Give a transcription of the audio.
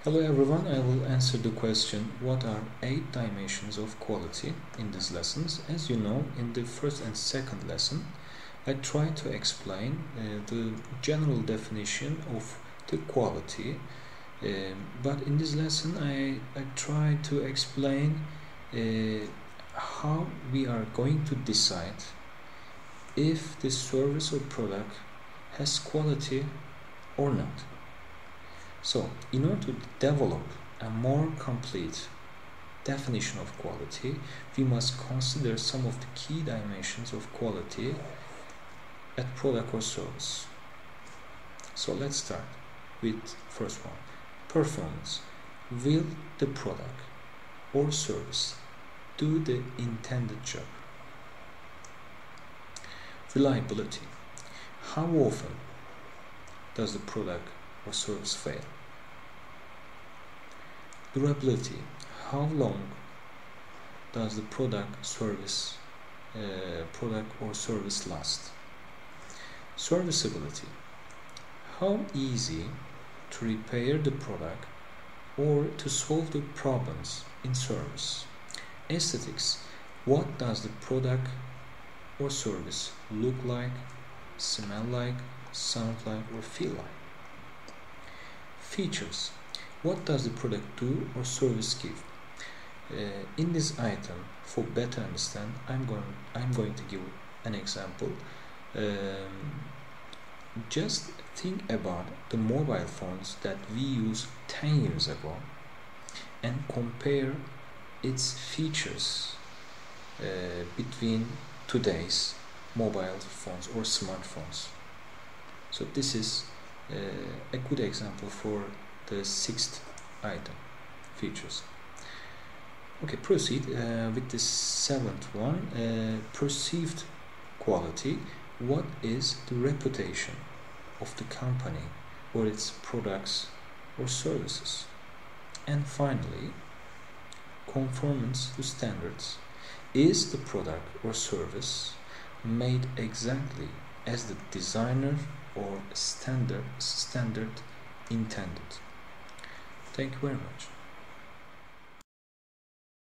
Hello everyone, I will answer the question what are 8 dimensions of quality in these lessons. As you know, in the first and second lesson I tried to explain the general definition of the quality, but in this lesson I try to explain how we are going to decide if the service or product has quality or not. So, in order to develop a more complete definition of quality, we must consider some of the key dimensions of quality at product or service. So let's start with first one. Performance. Will the product or service do the intended job? Reliability. How often does the product or service fail? Durability. How long does the product or service last? Serviceability. How easy to repair the product or to solve the problems in service? Aesthetics. What does the product or service look like, smell like, sound like, or feel like? Features. What does the product do or service give? In this item, for better understand, I'm going to give an example. Just think about the mobile phones that we used 10 years ago and compare its features between today's mobile phones or smartphones. So this is a good example for the sixth item, features. Okay, proceed with the seventh one, perceived quality. What is the reputation of the company or its products or services? And finally, conformance to standards. Is the product or service made exactly as the designer or standard intended? Thank you very much.